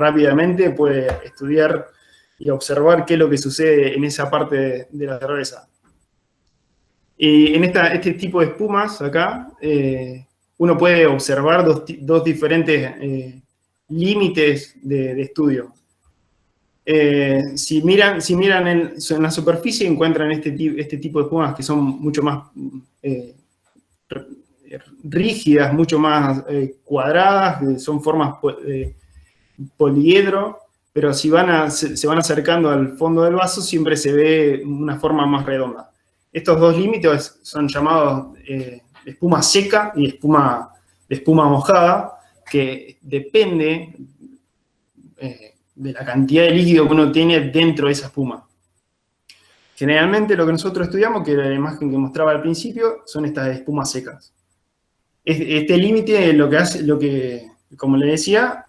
rápidamente puede estudiar y observar qué es lo que sucede en esa parte de la cerveza. Y en este tipo de espumas acá, uno puede observar dos diferentes límites de estudio. Si miran en la superficie, encuentran este tipo de espumas que son mucho más rígidas, mucho más cuadradas, son formas poliedro, pero si se van acercando al fondo del vaso, siempre se ve una forma más redonda. Estos dos límites son llamados espuma seca y espuma mojada, que depende de la cantidad de líquido que uno tiene dentro de esa espuma. Generalmente lo que nosotros estudiamos, que era la imagen que mostraba al principio, son estas espumas secas. Este límite lo que hace, como le decía,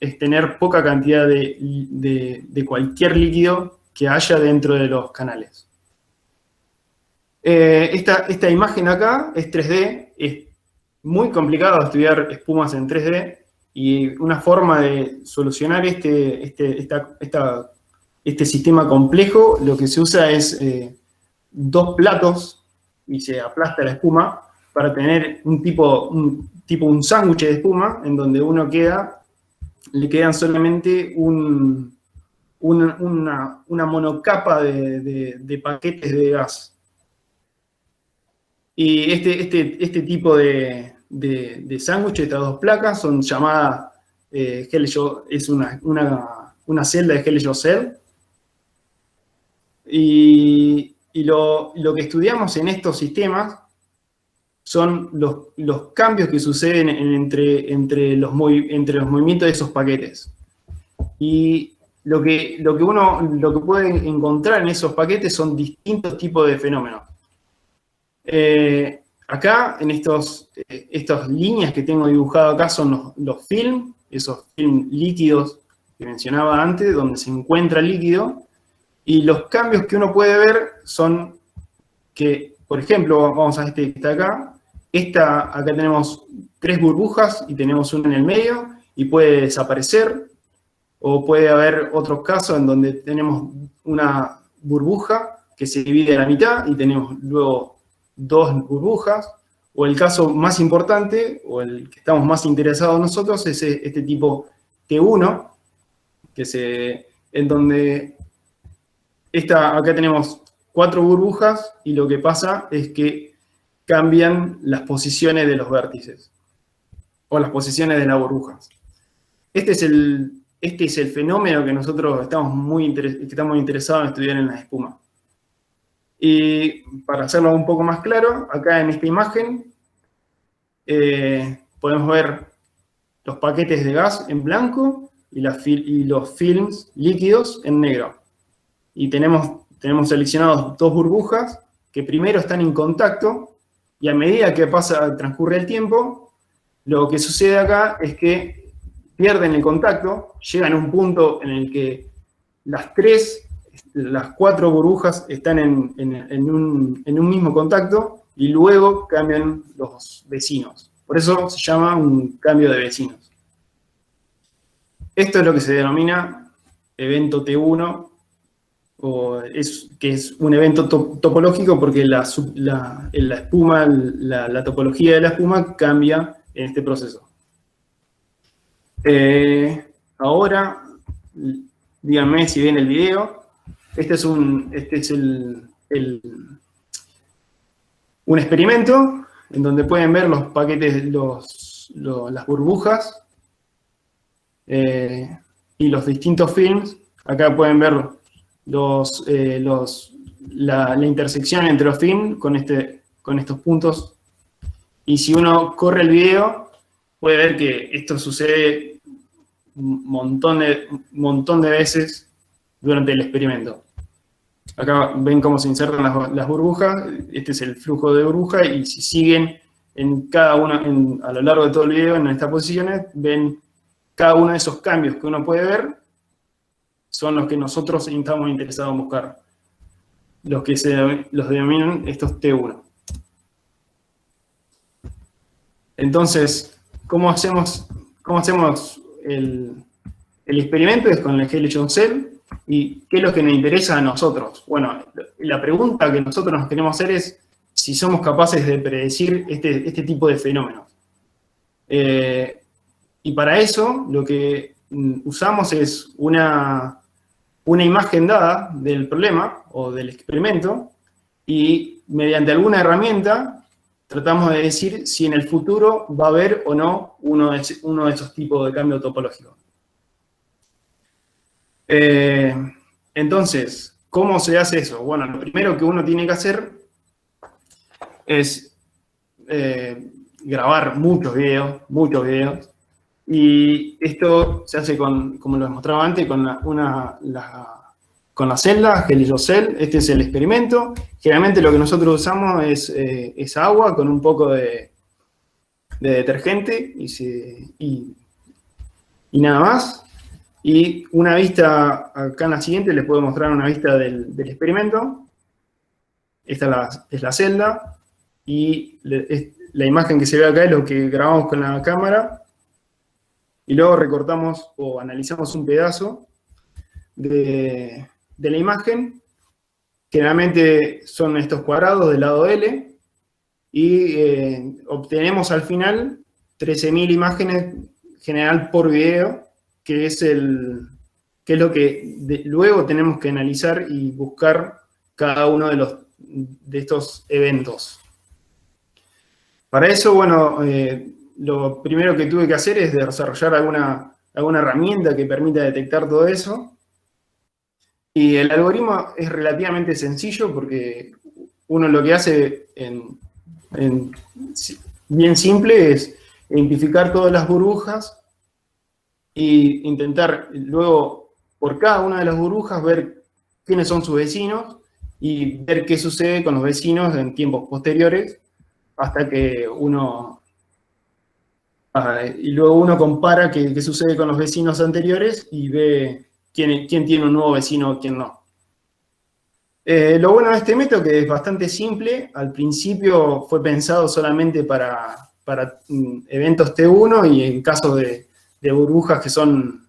es tener poca cantidad de cualquier líquido que haya dentro de los canales. Esta imagen acá es 3D, es muy complicado estudiar espumas en 3D, y una forma de solucionar este sistema complejo, lo que se usa es dos platos y se aplasta la espuma para tener un sándwich de espuma en donde le quedan solamente una monocapa de paquetes de gas. Y este tipo de sándwich, estas dos placas, son llamadas es una celda de Hell-Gel. Y lo que estudiamos en estos sistemas son los cambios que suceden entre los movimientos de esos paquetes. Y lo que puede encontrar en esos paquetes son distintos tipos de fenómenos. Acá, en estas líneas que tengo dibujado acá, son los film, esos film líquidos que mencionaba antes, donde se encuentra el líquido. Y los cambios que uno puede ver son que, por ejemplo, vamos a este que está acá. Acá tenemos 3 burbujas y tenemos una en el medio y puede desaparecer. O puede haber otros casos en donde tenemos una burbuja que se divide a la mitad y tenemos luego 2 burbujas. O el caso más importante, o el que estamos más interesados nosotros, es este tipo T1, en donde acá tenemos 4 burbujas y lo que pasa es que cambian las posiciones de los vértices o las posiciones de las burbujas. Este es el fenómeno que nosotros estamos muy interesados en estudiar en las espumas. Y para hacerlo un poco más claro, acá en esta imagen podemos ver los paquetes de gas en blanco y los films líquidos en negro. Y tenemos seleccionados 2 burbujas que primero están en contacto, y a medida que transcurre el tiempo, lo que sucede acá es que pierden el contacto, llegan a un punto en el que las 4 burbujas están en un mismo contacto, y luego cambian los vecinos. Por eso se llama un cambio de vecinos. Esto es lo que se denomina evento T1, que es un evento topológico porque la espuma, la topología de la espuma cambia en este proceso. Ahora, díganme si ven el video. Este es un experimento en donde pueden ver los paquetes, las burbujas y los distintos films. Acá pueden ver la intersección entre los films con estos puntos. Y si uno corre el video, puede ver que esto sucede un montón de veces durante el experimento. Acá ven cómo se insertan las burbujas. Este es el flujo de burbuja, y si siguen a lo largo de todo el video en estas posiciones, ven cada uno de esos cambios que uno puede ver. Son los que nosotros estamos interesados en buscar, los denominan estos T1. Entonces, ¿cómo hacemos el experimento es con el Helium Cell. ¿Y qué es lo que nos interesa a nosotros? Bueno, la pregunta que nosotros nos queremos hacer es si somos capaces de predecir este tipo de fenómenos. Y para eso lo que usamos es una imagen dada del problema o del experimento y mediante alguna herramienta tratamos de decir si en el futuro va a haber o no uno de esos tipos de cambio topológico. Entonces, ¿cómo se hace eso? Bueno, lo primero que uno tiene que hacer es grabar muchos videos, y esto se hace como les mostraba antes, con la celda, Helio-Cell. Este es el experimento. Generalmente lo que nosotros usamos es agua con un poco de detergente y nada más. Y una vista, acá en la siguiente les puedo mostrar una vista del experimento. Esta es la celda, y la imagen que se ve acá es lo que grabamos con la cámara, y luego recortamos o analizamos un pedazo de la imagen. Generalmente son estos cuadrados del lado L, y obtenemos al final 13.000 imágenes general por video, que es lo que luego tenemos que analizar y buscar cada uno de estos eventos. Para eso, bueno, lo primero que tuve que hacer es desarrollar alguna herramienta que permita detectar todo eso. Y el algoritmo es relativamente sencillo porque uno lo que hace bien simple es identificar todas las burbujas e intentar luego, por cada una de las burbujas, ver quiénes son sus vecinos y ver qué sucede con los vecinos en tiempos posteriores, hasta que y luego uno compara qué sucede con los vecinos anteriores y ve quién tiene un nuevo vecino o quién no. Lo bueno de este método es que es bastante simple. Al principio fue pensado solamente para eventos T1 y en caso de burbujas que son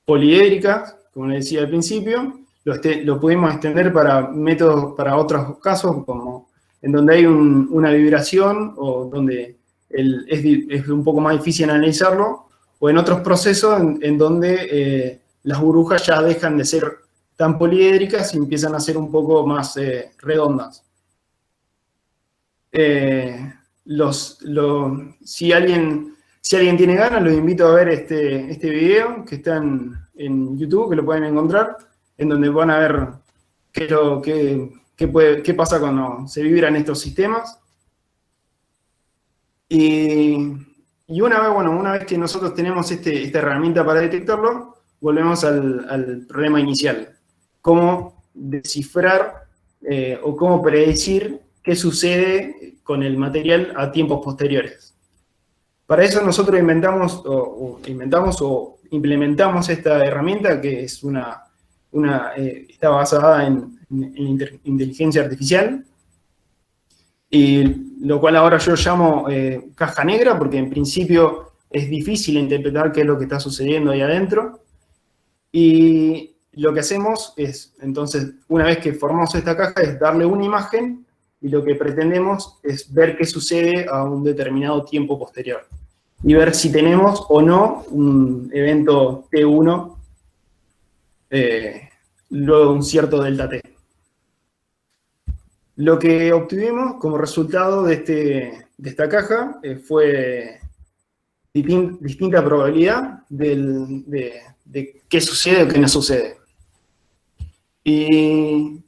poliédricas, como les decía al principio. Lo pudimos extender para métodos, para otros casos, como en donde hay una vibración o donde es un poco más difícil analizarlo, o en otros procesos en donde las burbujas ya dejan de ser tan poliédricas y empiezan a ser un poco más redondas. Si alguien tiene ganas, los invito a ver este video que está en YouTube, que lo pueden encontrar, en donde van a ver qué pasa cuando se vibran estos sistemas. Y una vez que nosotros tenemos esta herramienta para detectarlo, volvemos al problema inicial. Cómo descifrar o cómo predecir qué sucede con el material a tiempos posteriores. Para eso nosotros inventamos o implementamos esta herramienta, que es está basada en inteligencia artificial, y lo cual ahora yo llamo caja negra, porque en principio es difícil interpretar qué es lo que está sucediendo ahí adentro. Y lo que hacemos es, entonces, una vez que formamos esta caja, es darle una imagen, y lo que pretendemos es ver qué sucede a un determinado tiempo posterior, y ver si tenemos o no un evento T1 luego de un cierto delta T. Lo que obtuvimos como resultado de esta caja fue distinta probabilidad de qué sucede o qué no sucede. Y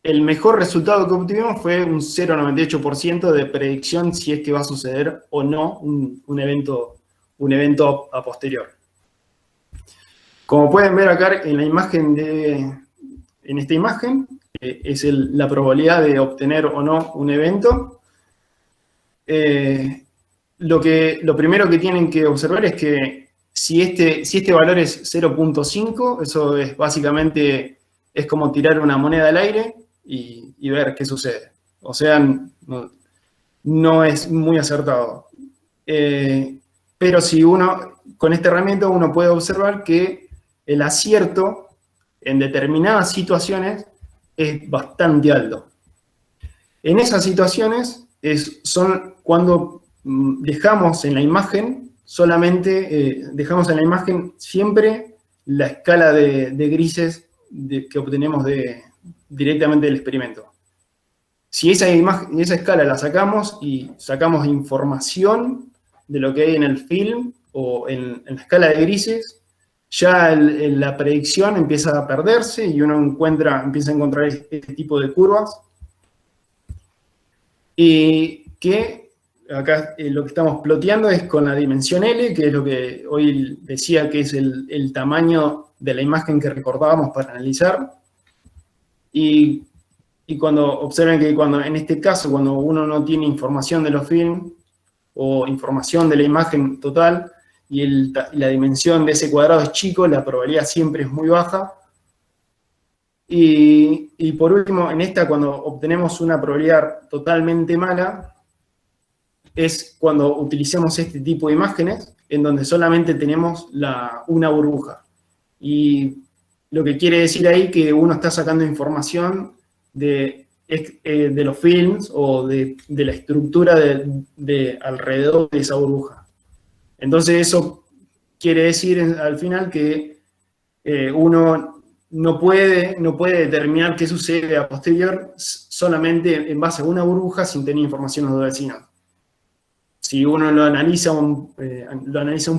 el mejor resultado que obtuvimos fue un 0,98% de predicción si es que va a suceder o no un evento a posterior. Como pueden ver acá en la imagen en esta imagen, es la probabilidad de obtener o no un evento. Lo primero que tienen que observar es que si este valor es 0,5, eso es básicamente como tirar una moneda al aire y ver qué sucede. O sea, no es muy acertado. pero si con esta herramienta uno puede observar que el acierto en determinadas situaciones es bastante alto. En esas situaciones son cuando dejamos en la imagen dejamos en la imagen siempre la escala de grises que obtenemos directamente del experimento. Si esa escala la sacamos y sacamos información de lo que hay en el film o en la escala de grises, ya la predicción empieza a perderse y uno empieza a encontrar este tipo de curvas. Y que acá lo que estamos ploteando es con la dimensión L, que es lo que hoy decía que es el tamaño de la imagen que recordábamos para analizar. Y cuando observen que en este caso, cuando uno no tiene información de los films o información de la imagen total y la dimensión de ese cuadrado es chico, la probabilidad siempre es muy baja. Y por último, en esta, cuando obtenemos una probabilidad totalmente mala, es cuando utilizamos este tipo de imágenes, en donde solamente tenemos una burbuja. Y lo que quiere decir ahí que uno está sacando información de los films o de la estructura alrededor de esa burbuja. Entonces eso quiere decir al final que uno no puede determinar qué sucede a posterior solamente en base a una burbuja sin tener información de los vecinos. Si uno lo analiza un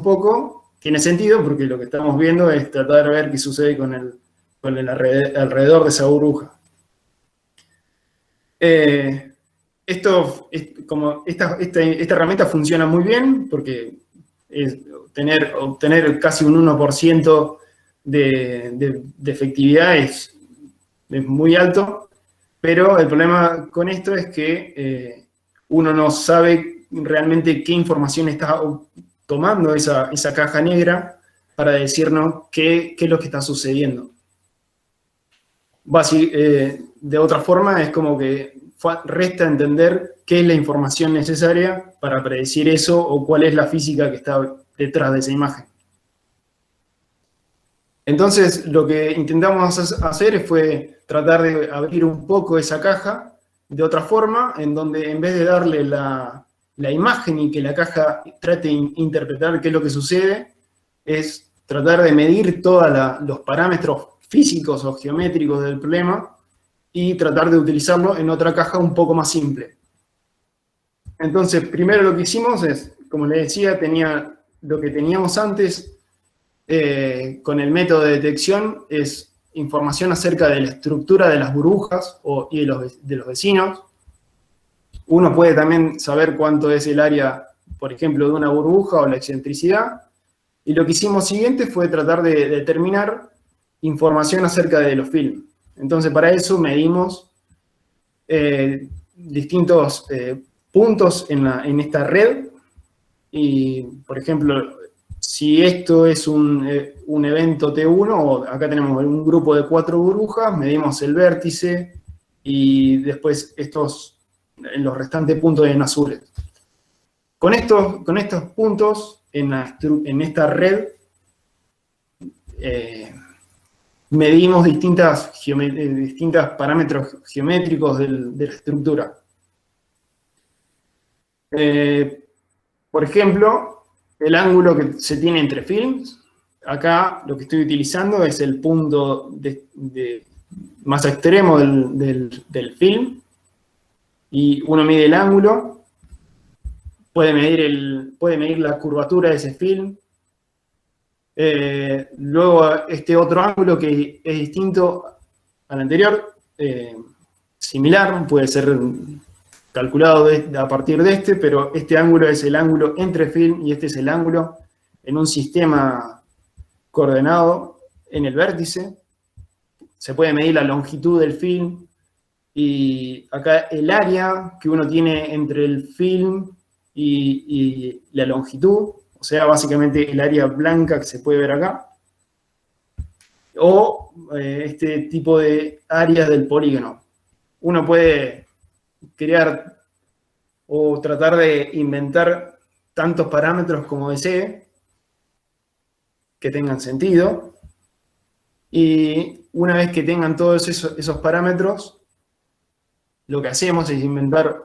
poco, tiene sentido porque lo que estamos viendo es tratar de ver qué sucede con el alrededor de esa burbuja. Esta herramienta funciona muy bien porque obtener casi un 1% de efectividad es muy alto, pero el problema con esto es que uno no sabe realmente qué información está tomando esa caja negra para decirnos qué es lo que está sucediendo. De otra forma, es como que resta entender qué es la información necesaria para predecir eso o cuál es la física que está detrás de esa imagen. Entonces, lo que intentamos hacer fue tratar de abrir un poco esa caja de otra forma, en donde en vez de darle la imagen y que la caja trate de interpretar qué es lo que sucede, es tratar de medir todos los parámetros físicos o geométricos del problema y tratar de utilizarlo en otra caja un poco más simple. Entonces, primero lo que hicimos es, como les decía, lo que teníamos antes con el método de detección es información acerca de la estructura de las burbujas y de los vecinos. Uno puede también saber cuánto es el área, por ejemplo, de una burbuja o la excentricidad. Y lo que hicimos siguiente fue tratar de determinar información acerca de los films. Entonces, para eso medimos distintos puntos en esta red. Y, por ejemplo, si esto es un evento T1, o acá tenemos un grupo de 4 burbujas, medimos el vértice y después los restantes puntos en azules. Con estos puntos en esta red medimos distintos parámetros geométricos de la estructura. Por ejemplo, el ángulo que se tiene entre films. Acá lo que estoy utilizando es el punto más extremo del film. Y uno mide el ángulo, puede medir la curvatura de ese film. Luego este otro ángulo que es distinto al anterior, similar, puede ser calculado a partir de pero este ángulo es el ángulo entre film y este es el ángulo en un sistema coordenado en el vértice. Se puede medir la longitud del film y acá el área que uno tiene entre el film y la longitud, o sea, básicamente el área blanca que se puede ver acá, o este tipo de áreas del polígono. Uno puede crear o tratar de inventar tantos parámetros como desee, que tengan sentido. Y una vez que tengan todos esos parámetros, lo que hacemos es inventar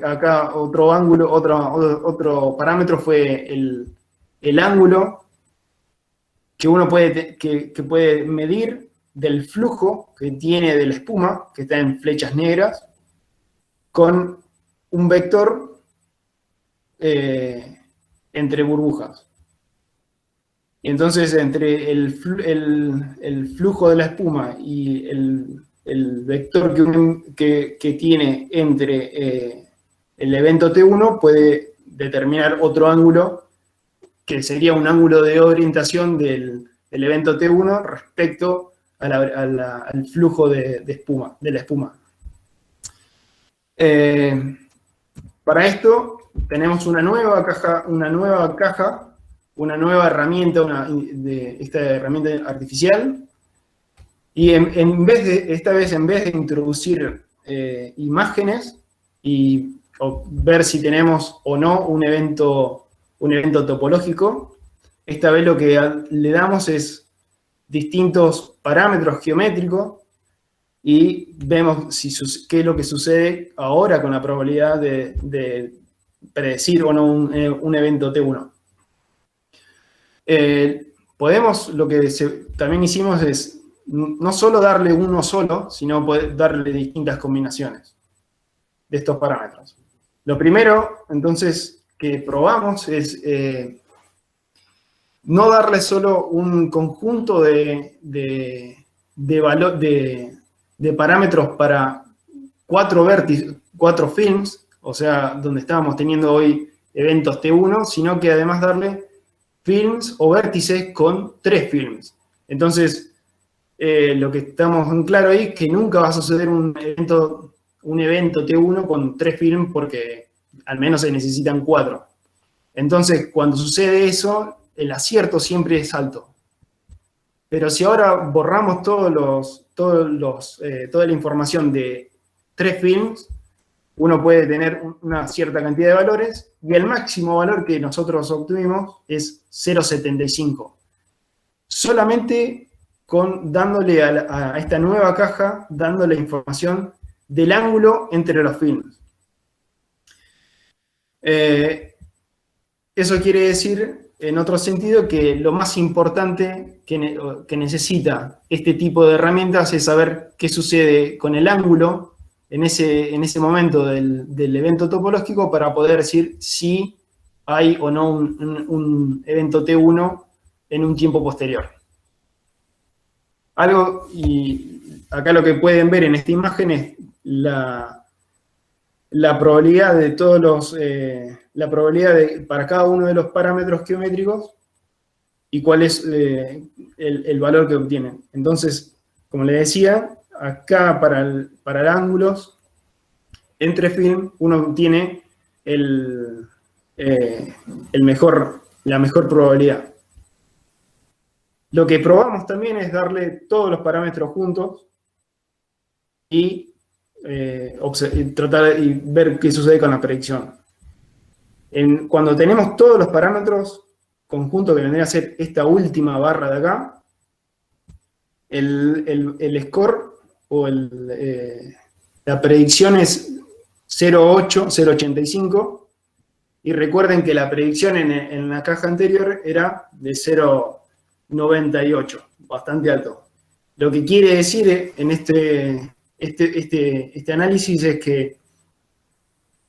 acá otro ángulo, otro parámetro fue el ángulo que uno que puede medir del flujo que tiene de la espuma, que está en flechas negras, con un vector entre burbujas. Y entonces, entre el flujo de la espuma y el vector que tiene entre el evento T1, puede determinar otro ángulo, que sería un ángulo de orientación del evento T1 respecto al flujo de la espuma. Para esto tenemos una nueva caja, una nueva herramienta, esta herramienta artificial, y esta vez en vez de introducir imágenes y ver si tenemos o no un evento topológico, esta vez lo que le damos es distintos parámetros geométricos y vemos qué es lo que sucede ahora con la probabilidad de predecir o no un evento T1. Lo que también hicimos es no solo darle uno solo, sino poder darle distintas combinaciones de estos parámetros. Lo primero, entonces, que probamos es no darle solo un conjunto de parámetros para 4 films, o sea, donde estábamos teniendo hoy eventos T1, sino que además darle films o vértices con 3 films. Entonces, lo que estamos en claro ahí es que nunca va a suceder un evento T1 con 3 films, porque al menos se necesitan 4. Entonces, cuando sucede eso, el acierto siempre es alto. Pero si ahora borramos toda la información de 3 films, uno puede tener una cierta cantidad de valores, y el máximo valor que nosotros obtuvimos es 0,75. Solamente dándole a esta nueva caja, dándole información del ángulo entre los films. Eso quiere decir, en otro sentido, que lo más importante que necesita este tipo de herramientas es saber qué sucede con el ángulo en ese momento del evento topológico, para poder decir si hay o no un evento T1 en un tiempo posterior. Y acá lo que pueden ver en esta imagen es la probabilidad de para cada uno de los parámetros geométricos y cuál es el valor que obtienen. Entonces, como les decía, acá para el ángulos entre film, uno obtiene la mejor probabilidad. Lo que probamos también es darle todos los parámetros juntos y tratar y ver qué sucede con la predicción. Cuando tenemos todos los parámetros conjuntos, que vendría a ser esta última barra de acá, el score o la predicción es 0,85, y recuerden que la predicción en la caja anterior era de 0,98, bastante alto. Lo que quiere decir en este análisis es que,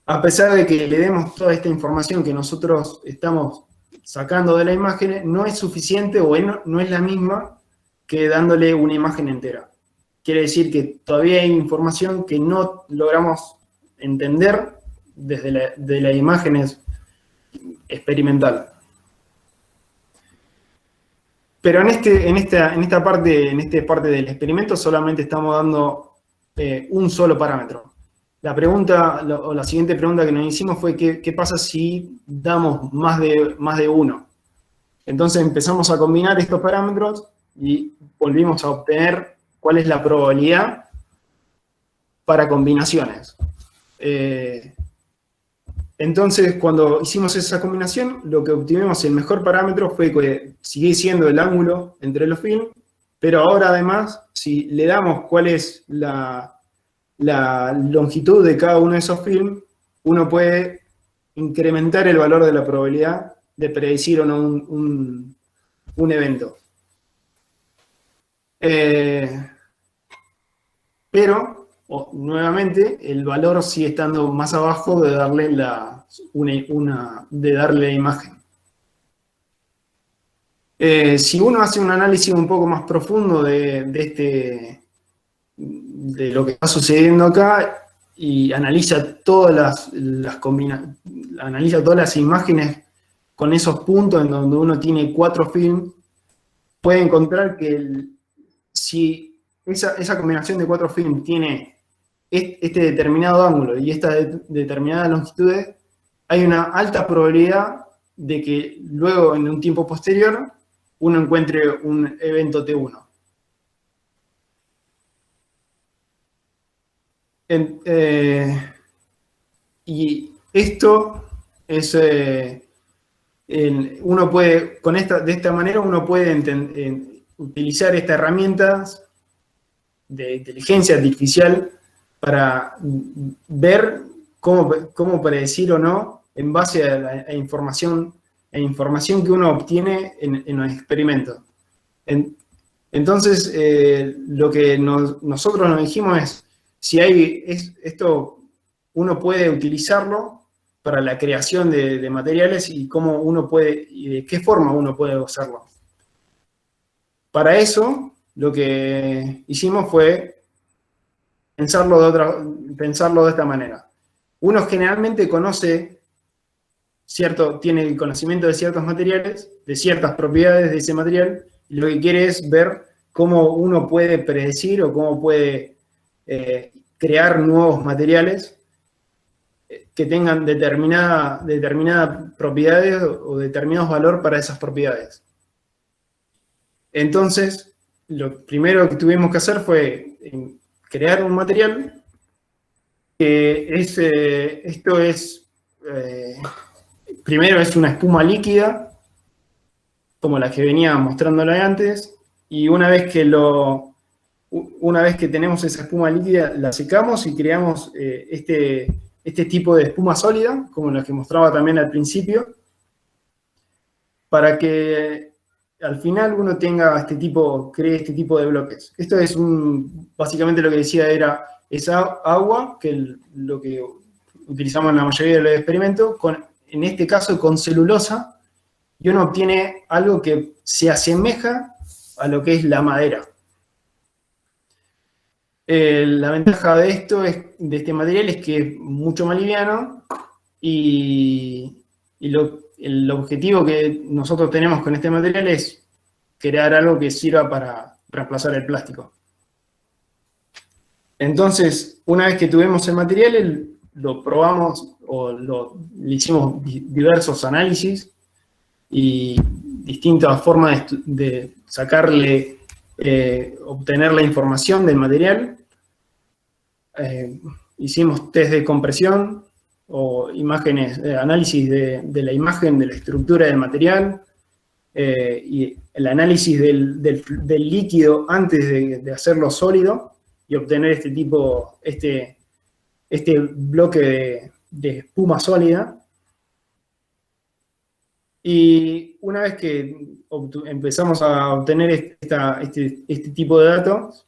a pesar de que le demos toda esta información que nosotros estamos sacando de la imagen, no es suficiente o no es la misma que dándole una imagen entera. Quiere decir que todavía hay información que no logramos entender de las imágenes experimental. Pero en esta parte del experimento solamente estamos dando un solo parámetro. La siguiente pregunta que nos hicimos fue ¿qué pasa si damos más de uno? Entonces empezamos a combinar estos parámetros y volvimos a obtener cuál es la probabilidad para combinaciones. Entonces, cuando hicimos esa combinación, lo que obtuvimos, el mejor parámetro fue que sigue siendo el ángulo entre los films, pero ahora además, si le damos cuál es la longitud de cada uno de esos films, uno puede incrementar el valor de la probabilidad de predecir o no un evento. Pero, nuevamente, el valor sigue estando más abajo de darle la imagen. Si uno hace un análisis un poco más profundo de lo que está sucediendo acá y analiza todas las imágenes con esos puntos en donde uno tiene 4 films, puede encontrar que si esa combinación de 4 films tiene este determinado ángulo y esta determinada longitud, hay una alta probabilidad de que luego, en un tiempo posterior, uno encuentre un evento T1. Y esto es... uno puede, de esta manera, uno puede utilizar estas herramientas de inteligencia artificial para ver cómo predecir o no en base a la información que uno obtiene en los experimentos. Entonces, lo que nosotros nos dijimos es, si esto, uno puede utilizarlo para la creación de materiales y cómo uno puede, y de qué forma uno puede usarlo. Para eso, lo que hicimos fue pensarlo de esta manera. Uno generalmente tiene el conocimiento de ciertos materiales, de ciertas propiedades de ese material, y lo que quiere es ver cómo uno puede predecir o cómo puede crear nuevos materiales que tengan determinadas propiedades o determinados valores para esas propiedades. Entonces, lo primero que tuvimos que hacer fue crear un material que primero es una espuma líquida, como la que venía mostrándole antes, y una vez que tenemos esa espuma líquida, la secamos y creamos este tipo de espuma sólida, como la que mostraba también al principio, para que al final uno cree este tipo de bloques. Esto es básicamente lo que decía es agua, que es lo que utilizamos en la mayoría de los experimentos, en este caso con celulosa, y uno obtiene algo que se asemeja a lo que es la madera. La ventaja de este material es que es mucho más liviano y el objetivo que nosotros tenemos con este material es crear algo que sirva para reemplazar el plástico. Entonces, una vez que tuvimos el material, lo probamos o le hicimos diversos análisis y distintas formas de sacarle, obtener la información del material. Hicimos test de compresión o análisis de la imagen, de la estructura del material, y el análisis del líquido antes de hacerlo sólido y obtener este bloque de espuma sólida. Y una vez que empezamos a obtener este tipo de datos,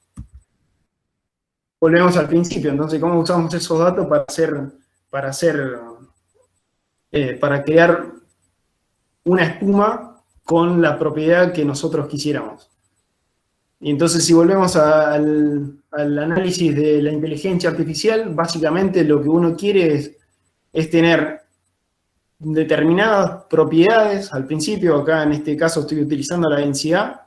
volvemos al principio. Entonces, ¿cómo usamos esos datos para crear una espuma con la propiedad que nosotros quisiéramos? Y entonces, si volvemos al análisis de la inteligencia artificial, básicamente lo que uno quiere es tener determinadas propiedades al principio. Acá en este caso estoy utilizando la densidad,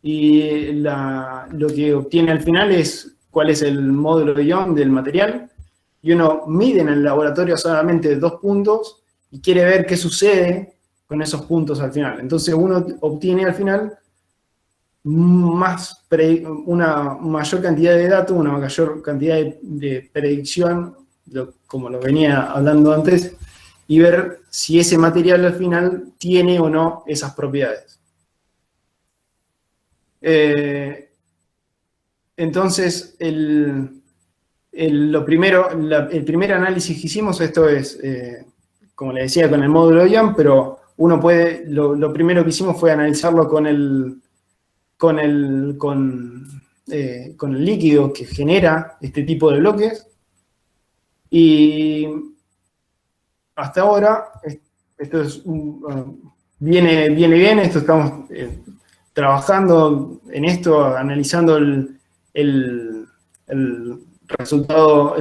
y lo que obtiene al final es cuál es el módulo de ion del material, y uno mide en el laboratorio solamente 2 puntos y quiere ver qué sucede con esos puntos al final. Entonces uno obtiene al final una mayor cantidad de datos, una mayor cantidad de predicción, como lo venía hablando antes, y ver si ese material al final tiene o no esas propiedades. Entonces, el primer análisis que hicimos, esto es, como le decía, con el módulo IAM, pero uno puede, lo primero que hicimos fue analizarlo con el líquido que genera este tipo de bloques. Y hasta ahora, esto es viene bien, esto estamos trabajando en esto, analizando el resultado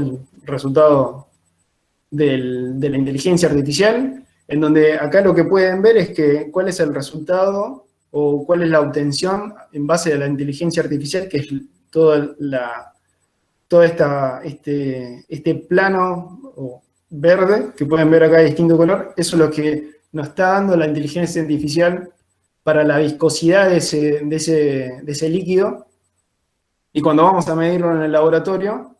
de la inteligencia artificial, en donde acá lo que pueden ver es que cuál es el resultado o cuál es la obtención en base a la inteligencia artificial, que es todo este plano verde que pueden ver acá de distinto color. Eso es lo que nos está dando la inteligencia artificial para la viscosidad de ese líquido. Y cuando vamos a medirlo en el laboratorio,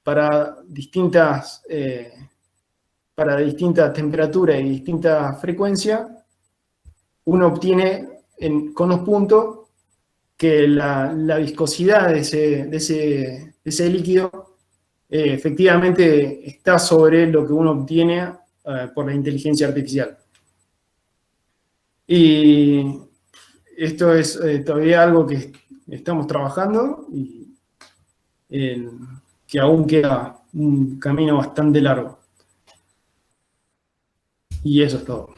para distintas temperaturas y distintas frecuencias, uno obtiene con los puntos que la viscosidad de ese líquido efectivamente está sobre lo que uno obtiene por la inteligencia artificial. Y esto es todavía algo que estamos trabajando y que aún queda un camino bastante largo. Y eso es todo.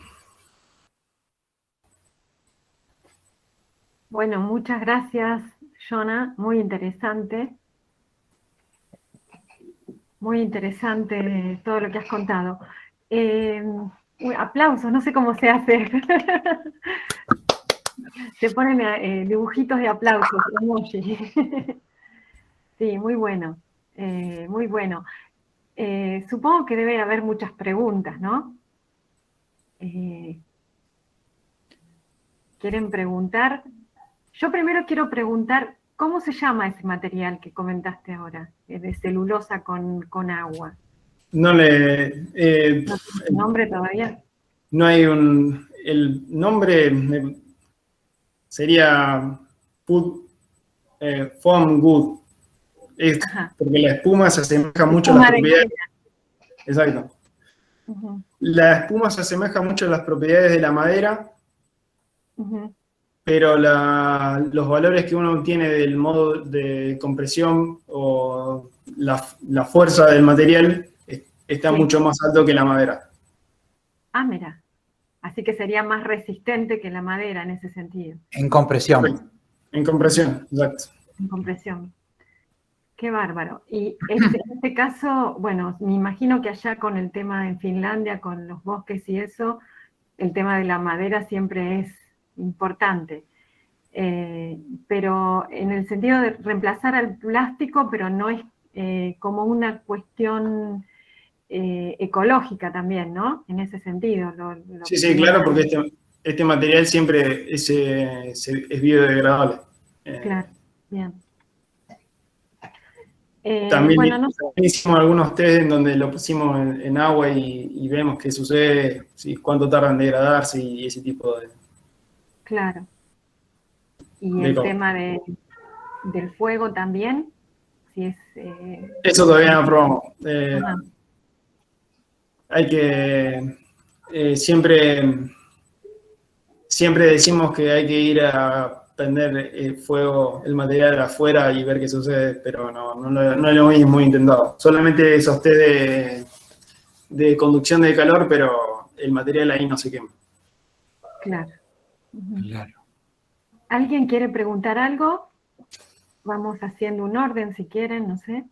Bueno, muchas gracias, Jonah. Muy interesante. Muy interesante todo lo que has contado. Aplausos, no sé cómo se hace. Se ponen dibujitos de aplausos, emoji. Sí, muy bueno. Muy bueno. Supongo que debe haber muchas preguntas, ¿no? ¿Quieren preguntar? Yo primero quiero preguntar, ¿cómo se llama ese material que comentaste ahora? De celulosa con agua. ¿No le... ¿No tiene nombre todavía? No hay el nombre sería foam wood. Porque la espuma se asemeja mucho a las propiedades. Exacto. La espuma se asemeja mucho a las propiedades de la madera, pero los valores que uno obtiene del modo de compresión o la fuerza del material está mucho más alto que la madera. Ah, mira. Así que sería más resistente que la madera en ese sentido. En compresión. En compresión, exacto. En compresión. Qué bárbaro. Y en este caso, bueno, me imagino que allá con el tema en Finlandia, con los bosques y eso, el tema de la madera siempre es importante. Pero en el sentido de reemplazar al plástico, pero no es como una cuestión ecológica también, ¿no? En ese sentido. Sí, claro, porque este material siempre es biodegradable. Claro, bien. También, bueno, no sé. también hicimos algunos test en donde lo pusimos en agua y vemos qué sucede, cuánto tarda en degradarse y ese tipo de... Claro. Y el tema del fuego también, si es... Eso todavía no probamos. Hay que... siempre decimos que hay que ir a prender fuego, el material afuera y ver qué sucede, pero no lo hemos intentado. Solamente esos test de conducción de calor, pero el material ahí no se quema. Claro. Claro. ¿Alguien quiere preguntar algo? Vamos haciendo un orden si quieren, no sé.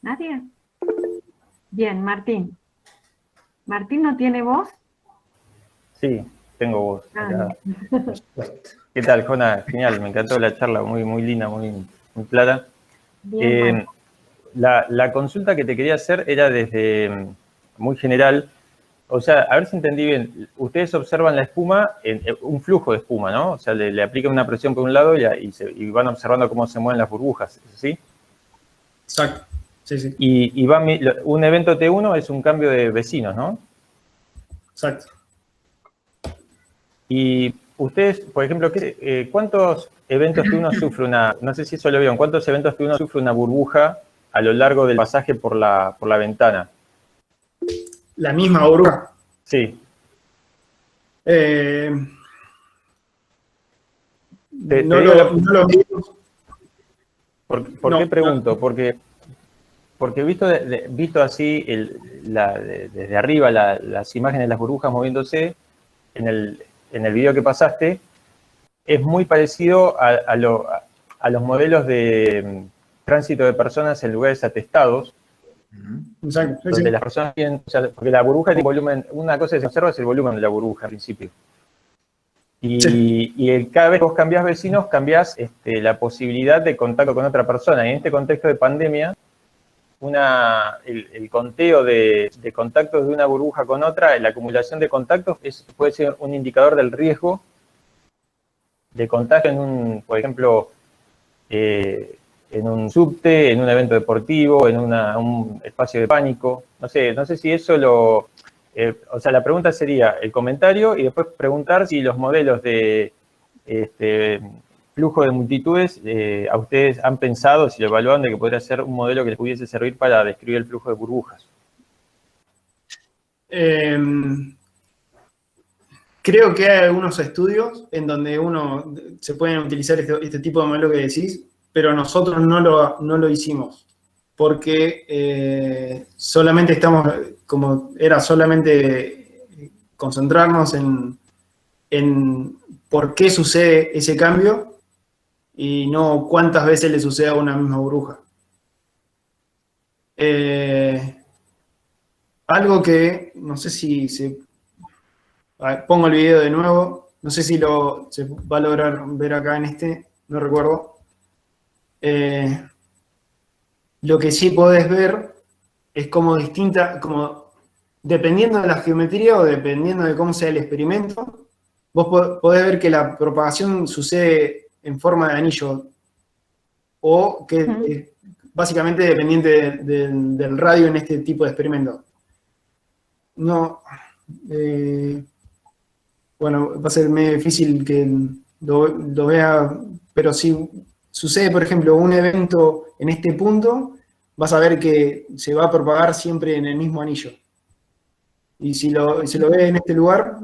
¿Nadie? Bien, Martín. ¿Martín no tiene voz? Sí, tengo voz. Ah, ¿Qué tal, Jonah? Genial, me encantó la charla, muy linda, muy clara. bien, la consulta que te quería hacer era desde muy general. O sea, a ver si entendí bien. Ustedes observan la espuma, un flujo de espuma, ¿no? O sea, le aplican una presión por un lado y van observando cómo se mueven las burbujas, ¿es así? Exacto. Sí, sí, Y un evento T1 es un cambio de vecinos, ¿no? exacto. Y ustedes, por ejemplo, ¿cuántos eventos T1 sufre no sé si eso lo vieron, cuántos eventos T1 sufre una burbuja a lo largo del pasaje por la ventana? La misma burbuja. Sí. Eh, Te no, digo no lo vimos. ¿Por No, qué pregunto? Porque visto así desde arriba las imágenes de las burbujas moviéndose, en el video que pasaste, es muy parecido a los modelos de tránsito de personas en lugares atestados, exacto, sí, donde sí. las personas tienen, o sea, porque la burbuja tiene volumen, una cosa que se observa es el volumen de la burbuja al principio. Sí. Cada vez que vos cambiás vecinos, cambiás la posibilidad de contacto con otra persona. Y en este contexto de pandemia, el conteo de contactos de una burbuja con otra, la acumulación de contactos, puede ser un indicador del riesgo de contagio por ejemplo, en un subte, en un evento deportivo, en un espacio de pánico. No sé si eso o sea, la pregunta sería el comentario y después preguntar si los modelos de flujo de multitudes a ustedes han pensado, si lo evalúan, de que podría ser un modelo que les pudiese servir para describir el flujo de burbujas. Creo que hay algunos estudios en donde se pueden utilizar este tipo de modelo que decís, pero nosotros no lo hicimos, porque solamente era solamente concentrarnos en por qué sucede ese cambio y no cuántas veces le sucede a una misma burbuja. Algo que no sé si pongo el video de nuevo. No sé si se va a lograr ver acá en no recuerdo. Lo que sí podés ver es como dependiendo de la geometría o dependiendo de cómo sea el experimento, vos podés ver que la propagación sucede en forma de anillo o que es básicamente dependiente del radio en este tipo de experimento. No, bueno, va a ser medio difícil que lo vea, pero si sucede, por ejemplo, un evento en este punto, vas a ver que se va a propagar siempre en el mismo anillo. Y si lo ve en este lugar,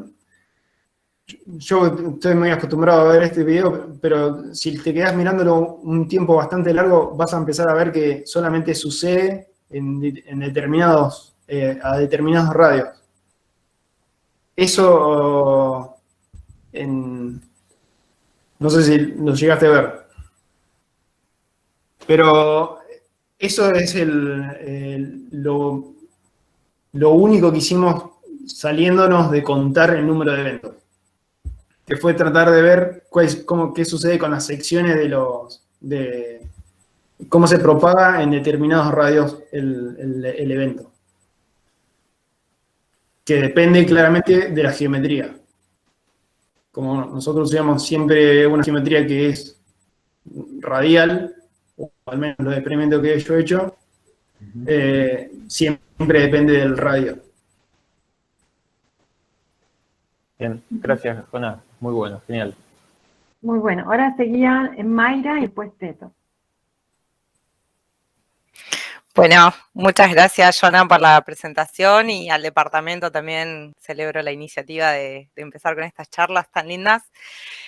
yo estoy muy acostumbrado a ver este video, pero si te quedas mirándolo un tiempo bastante largo, vas a empezar a ver que solamente sucede a determinados radios. Eso no sé si lo llegaste a ver, pero eso es lo único que hicimos saliéndonos de contar el número de eventos, que fue tratar de ver qué sucede con las secciones de cómo se propaga en determinados radios el evento, que depende claramente de la geometría. Como nosotros usamos siempre una geometría que es radial, o al menos los experimentos que yo he hecho, siempre depende del radio. Bien, gracias, Jonás. Muy bueno, genial. Muy bueno. Ahora seguía Mayra y después Teto. Bueno, muchas gracias, Joana, por la presentación y al departamento también celebro la iniciativa de empezar con estas charlas tan lindas.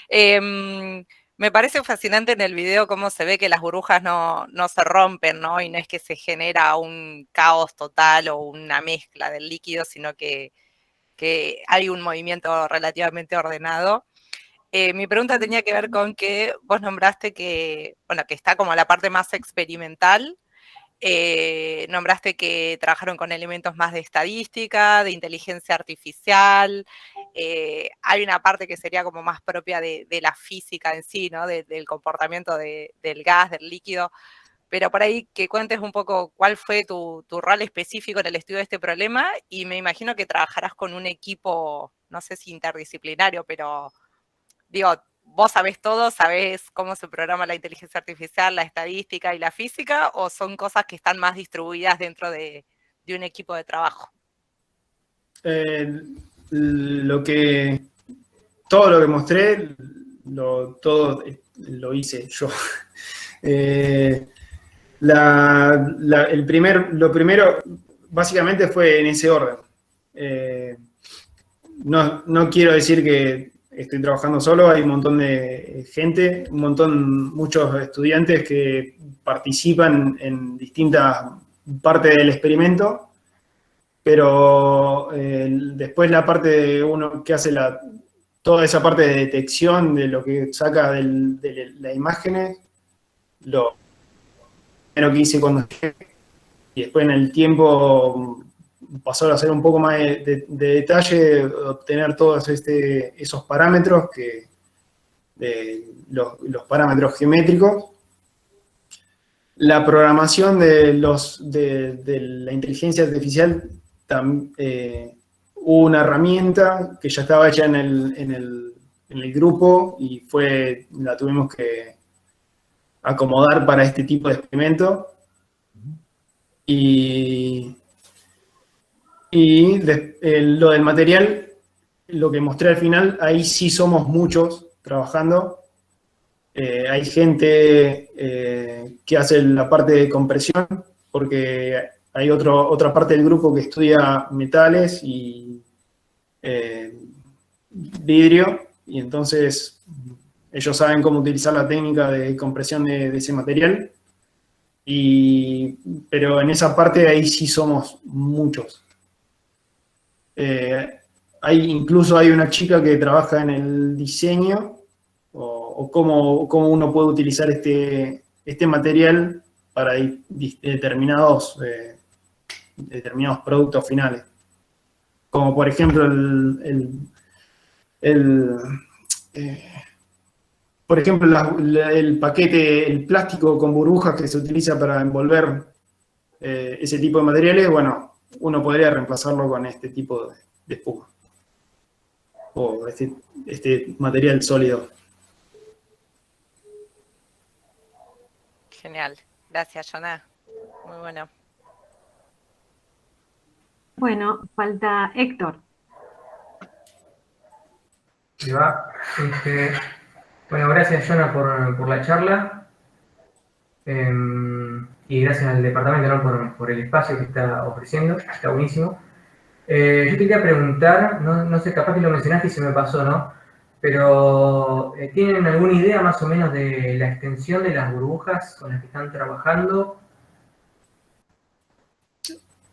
Me parece fascinante en el video cómo se ve que las burbujas no se rompen, ¿no? Y no es que se genera un caos total o una mezcla del líquido, sino que hay un movimiento relativamente ordenado. Mi pregunta tenía que ver con que vos nombraste que está como la parte más experimental. Nombraste que trabajaron con elementos más de estadística, de inteligencia artificial. Hay una parte que sería como más propia de la física en sí, ¿no? Del comportamiento del gas, del líquido. Pero por ahí que cuentes un poco cuál fue tu rol específico en el estudio de este problema, y me imagino que trabajarás con un equipo, no sé si interdisciplinario, pero digo, vos sabés todo, sabés cómo se programa la inteligencia artificial, la estadística y la física, o son cosas que están más distribuidas dentro de un equipo de trabajo? Todo lo que mostré, todo lo hice yo. Lo primero, básicamente fue en ese orden. No quiero decir que estoy trabajando solo, hay un montón de gente, muchos estudiantes que participan en distintas partes del experimento, pero después la parte de uno que hace toda esa parte de detección de lo que saca de las imágenes, lo primero que hice cuando llegué, y después en el tiempo pasó a hacer un poco más de detalle, obtener todos esos parámetros, los parámetros geométricos. La programación de la inteligencia artificial, hubo una herramienta que ya estaba hecha en el grupo y la tuvimos que acomodar para este tipo de experimento. Lo del material, lo que mostré al final, ahí sí somos muchos trabajando. Hay gente que hace la parte de compresión, porque hay otra parte del grupo que estudia metales y vidrio, y entonces ellos saben cómo utilizar la técnica de compresión de ese material. Pero en esa parte ahí sí somos muchos. Incluso hay una chica que trabaja en el diseño o cómo uno puede utilizar este material para determinados productos finales. Como por ejemplo el paquete, el plástico con burbujas que se utiliza para envolver ese tipo de materiales, bueno, uno podría reemplazarlo con este tipo de espuma. O este material sólido. Genial. Gracias, Jonah. Muy bueno. Bueno, falta Héctor. ¿Qué va? Bueno, gracias, Jonah, por la charla. Y gracias al departamento, ¿no? por el espacio que está ofreciendo. Está buenísimo. Yo te quería preguntar, no sé, capaz que lo mencionaste y se me pasó, ¿no? Pero ¿tienen alguna idea más o menos de la extensión de las burbujas con las que están trabajando?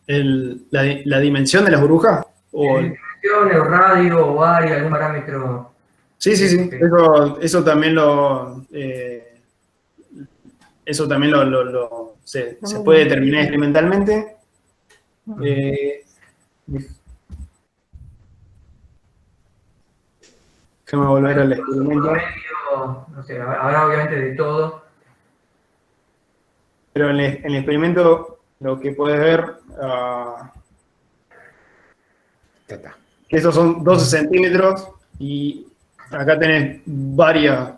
¿La dimensión de las burbujas? ¿Dimensión, el radio o área, algún parámetro? Sí. Eso también se puede determinar experimentalmente. Déjame volver al experimento. No sé, habrá obviamente de todo. Pero en el experimento lo que puedes ver, que esos son 12 centímetros y acá tenés varias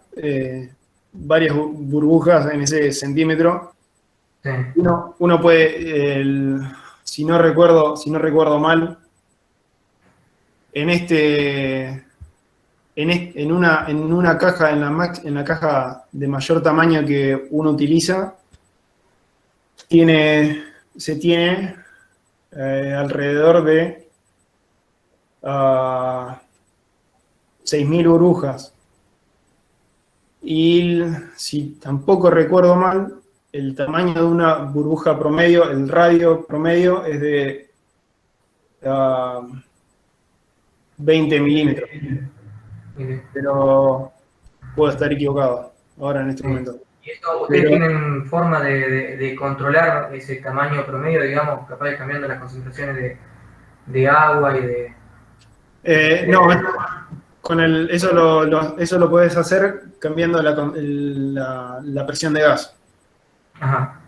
burbujas en ese centímetro. Sí. Uno puede, si no recuerdo mal, en una caja, en la caja de mayor tamaño que uno utiliza, se tiene alrededor de 6.000 burbujas. Y si tampoco recuerdo mal, el tamaño de una burbuja promedio, el radio promedio es de 20 milímetros. Pero puedo estar equivocado ahora en este momento. ¿Y eso ustedes tienen forma de controlar ese tamaño promedio, digamos, capaz de cambiando las concentraciones de agua y de... No, eso lo puedes hacer cambiando la presión de gas. Ajá.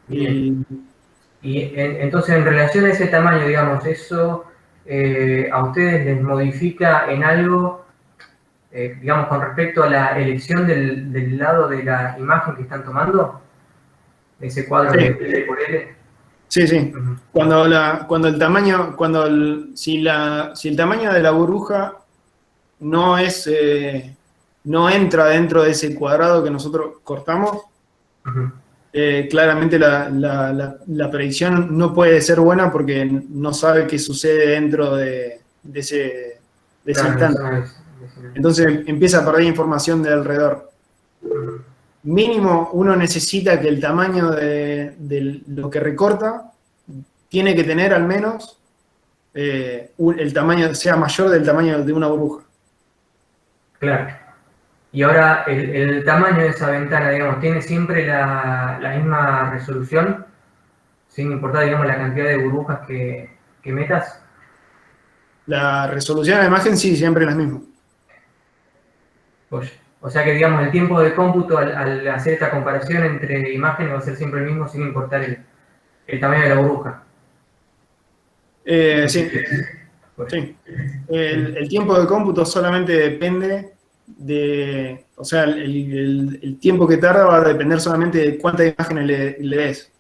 Y entonces, en relación a ese tamaño, digamos, eso a ustedes les modifica en algo digamos, con respecto a la elección del lado de la imagen que están tomando, ese cuadro Sí. de L por L. Sí, sí. Ujú. Cuando el tamaño, si el tamaño de la burbuja no es, no entra dentro de ese cuadrado que nosotros cortamos, Ujú. claramente la predicción no puede ser buena porque no sabe qué sucede dentro de ese Claro, instante. eso es. Entonces empieza a perder información de alrededor. Ujú. Mínimo uno necesita que el tamaño de lo que recorta tiene que tener al menos el tamaño, sea mayor del tamaño de una burbuja. Claro. Y ahora el tamaño de esa ventana, digamos, ¿tiene siempre la misma resolución? Sin importar, digamos, la cantidad de burbujas que metas. La resolución de la imagen sí, siempre es la misma. Oye, o sea que, digamos, el tiempo de cómputo al hacer esta comparación entre imágenes va a ser siempre el mismo sin importar el tamaño de la burbuja. Sí, Oye. sí. El tiempo de cómputo solamente depende de, o sea, el tiempo que tarda va a depender solamente de cuántas imágenes le des,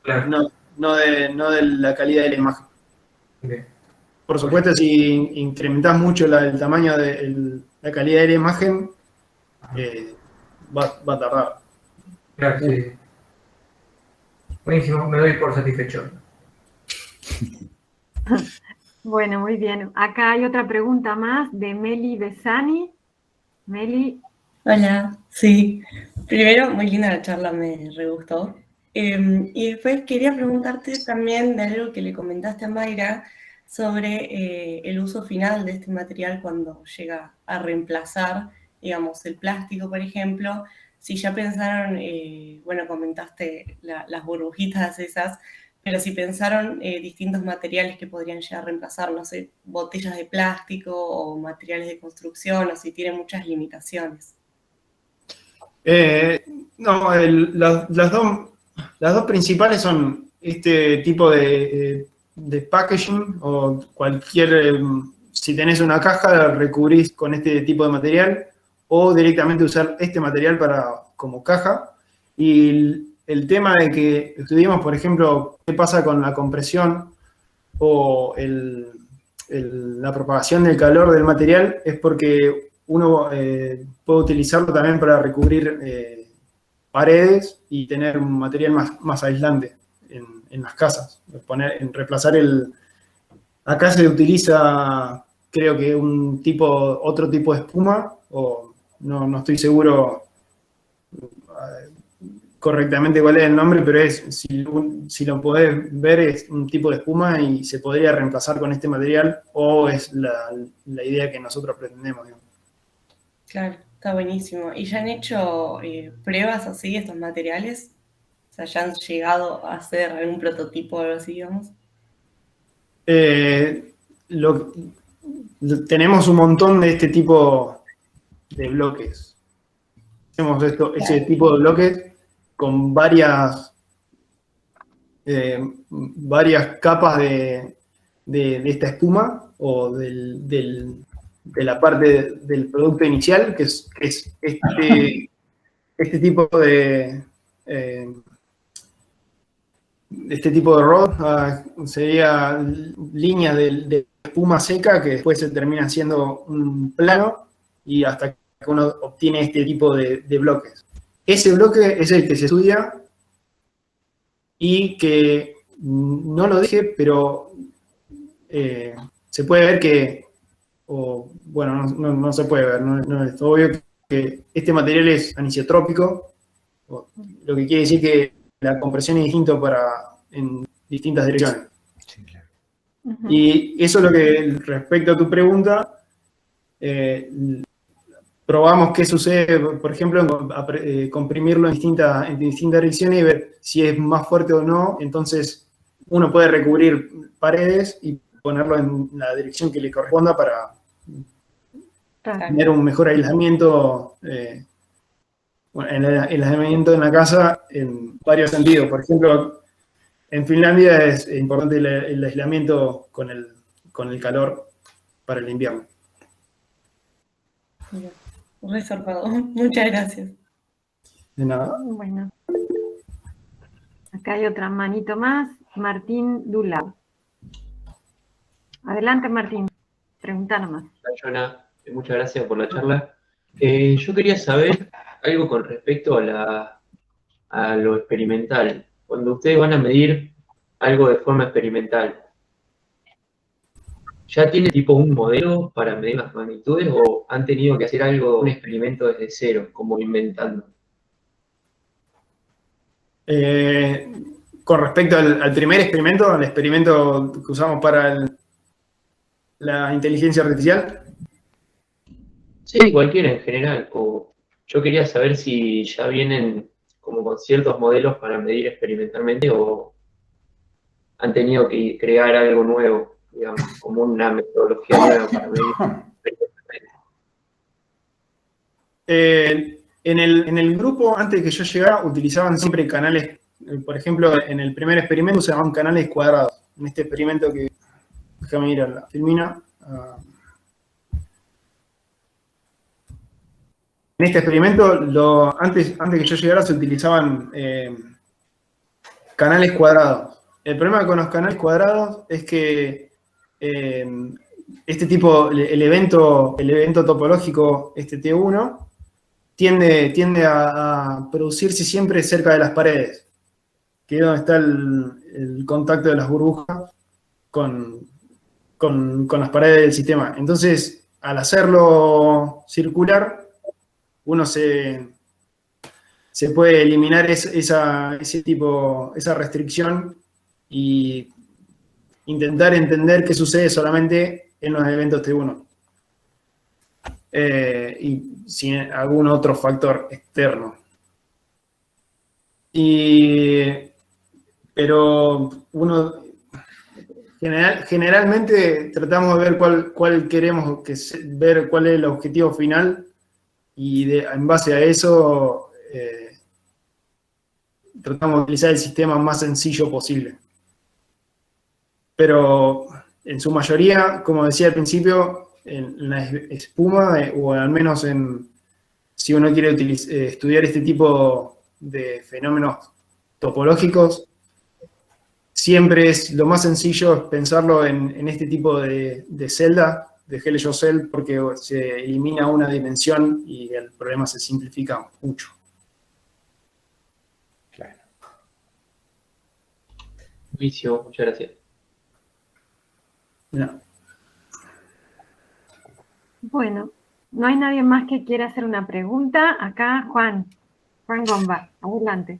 Claro. no de la calidad de la imagen. Bien. Por supuesto, si incrementás mucho el tamaño de la calidad de la imagen, va a tardar. Claro, sí, sí. Buenísimo, me doy por satisfecho. Bueno, muy bien. Acá hay otra pregunta más de Meli Besani. Meli, Hola, sí. Primero, muy linda la charla, me re gustó. Y después quería preguntarte también de algo que le comentaste a Mayra sobre el uso final de este material cuando llega a reemplazar, digamos, el plástico, por ejemplo. Si ya pensaron, bueno, comentaste las burbujitas esas, pero si pensaron distintos materiales que podrían llegar a reemplazar, no sé, botellas de plástico o materiales de construcción, o si tienen muchas limitaciones. No, las dos principales son este tipo de packaging o cualquier, si tenés una caja, la recubrís con este tipo de material o directamente usar este material como caja. Y el tema de que estudiemos, por ejemplo, qué pasa con la compresión o la propagación del calor del material es porque uno puede utilizarlo también para recubrir paredes y tener un material más aislante en las casas. Reemplazar acá se utiliza, creo que otro tipo de espuma, o no estoy seguro correctamente cuál es el nombre, pero si lo podés ver, es un tipo de espuma y se podría reemplazar con este material, o es la idea que nosotros pretendemos, digamos. Claro, está buenísimo. ¿Y ya han hecho pruebas así de estos materiales? O sea, ¿ya han llegado a hacer algún prototipo o algo así, digamos? Tenemos un montón de este tipo de bloques. Hacemos ese tipo de bloques con varias capas de esta espuma o de la parte del producto inicial, que es este tipo de rod, sería líneas de espuma seca que después se termina siendo un plano y hasta que uno obtiene este tipo de bloques. Ese bloque es el que se estudia y que no lo dije, pero se puede ver que, bueno, no se puede ver, no es obvio que este material es anisotrópico, lo que quiere decir que la compresión es distinta en distintas direcciones. Sí, claro. Y eso es lo que, respecto a tu pregunta, probamos qué sucede, por ejemplo, comprimirlo en distintas direcciones y ver si es más fuerte o no. Entonces, uno puede recubrir paredes y ponerlo en la dirección que le corresponda para tener un mejor aislamiento, el aislamiento en la casa en varios sentidos. Por ejemplo, en Finlandia es importante el aislamiento con el calor para el invierno. Mira, re zarpado. Muchas gracias. De nada. Bueno. Acá hay otra manito más. Martín Dulab. Adelante, Martín. Pregunta nomás. Jonah, muchas gracias por la charla. Yo quería saber algo con respecto a lo experimental. Cuando ustedes van a medir algo de forma experimental, ¿ya tienen tipo un modelo para medir las magnitudes o han tenido que hacer algo, un experimento desde cero, como inventando? Con respecto al primer experimento, al experimento que usamos para la inteligencia artificial. Sí, cualquiera en general. O yo quería saber si ya vienen como con ciertos modelos para medir experimentalmente o han tenido que crear algo nuevo, digamos, como una metodología nueva para medir experimentalmente. En el grupo, antes de que yo llegara, utilizaban siempre canales. Por ejemplo, en el primer experimento usaban canales cuadrados. En este experimento que... Déjame ir a la filmina. En este experimento, antes que yo llegara, se utilizaban canales cuadrados. El problema con los canales cuadrados es que este tipo, el evento topológico, este T1, tiende a producirse siempre cerca de las paredes, que es donde está el contacto de las burbujas con las paredes del sistema. Entonces, al hacerlo circular, uno se puede eliminar esa restricción y intentar entender qué sucede solamente en los eventos T1. Y sin algún otro factor externo. Pero uno generalmente tratamos de ver cuál queremos ver cuál es el objetivo final y en base a eso tratamos de utilizar el sistema más sencillo posible. Pero en su mayoría, como decía al principio, en la espuma, o al menos si uno quiere estudiar este tipo de fenómenos topológicos, siempre es lo más sencillo es pensarlo en este tipo de celda, de Helio-Cell, porque se elimina una dimensión y el problema se simplifica mucho. Claro. Buenísimo, muchas gracias. No. Bueno, no hay nadie más que quiera hacer una pregunta. Acá, Juan Gomba, adelante.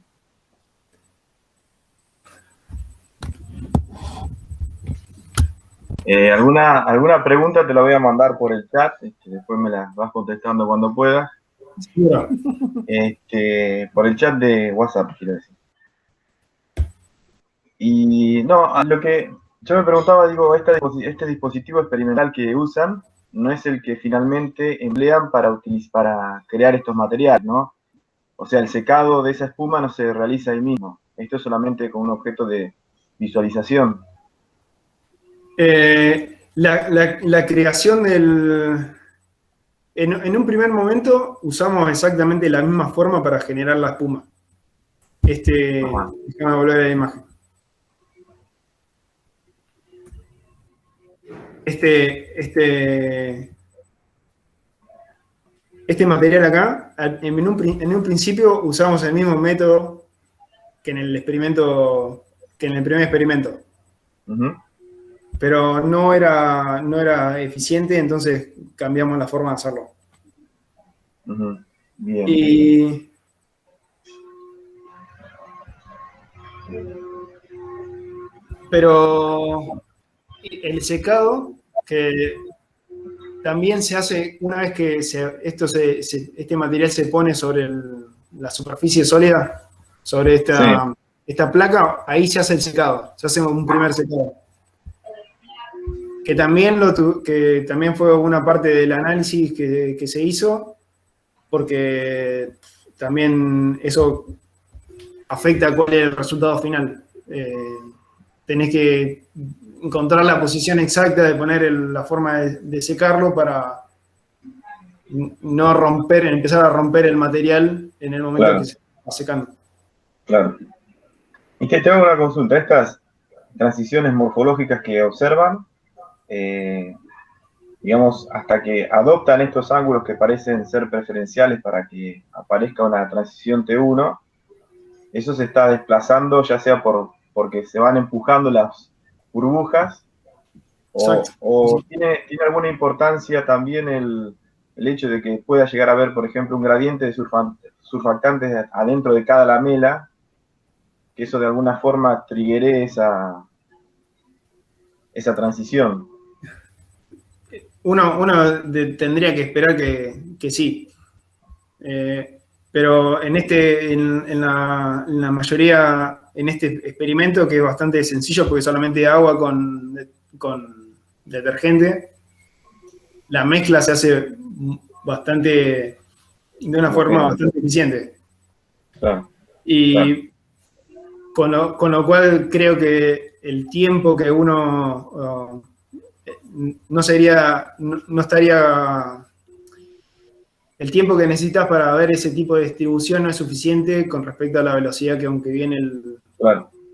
Alguna pregunta te la voy a mandar por el chat, después me la vas contestando cuando puedas. Por el chat de WhatsApp, quiero decir. Y no, lo que yo me preguntaba, digo, este dispositivo experimental que usan no es el que finalmente emplean para crear estos materiales, ¿no? O sea, el secado de esa espuma no se realiza ahí mismo. Esto es solamente con un objeto de visualización. La creación en un primer momento usamos exactamente la misma forma para generar la espuma. Déjame volver a la imagen. Este material acá, en un principio usamos el mismo método que en el primer experimento. Uh-huh. Pero no era eficiente, entonces cambiamos la forma de hacerlo. Uh-huh. Bien. Pero el secado, que también se hace una vez que este material se pone sobre la superficie sólida, sobre esta placa, ahí se hace el secado, se hace un primer secado. Que también fue una parte del análisis que se hizo, porque también eso afecta a cuál es el resultado final. Tenés que encontrar la posición exacta de poner la forma de secarlo para no romper, empezar a romper el material en el momento Claro. que se va secando. Claro. Y te hago una consulta. Estas transiciones morfológicas que observan, digamos, hasta que adoptan estos ángulos que parecen ser preferenciales para que aparezca una transición T1, eso se está desplazando ya sea porque se van empujando las burbujas Exacto. o tiene alguna importancia también el hecho de que pueda llegar a haber, por ejemplo, un gradiente de surfactantes adentro de cada lamela, que eso de alguna forma triggere esa transición. Uno tendría que esperar que sí. Pero en la mayoría, en este experimento, que es bastante sencillo porque solamente agua con detergente, la mezcla se hace de una forma bastante eficiente. Claro. Y con lo cual creo que el tiempo que uno no estaría. El tiempo que necesitas para ver ese tipo de distribución no es suficiente con respecto a la velocidad que aunque viene el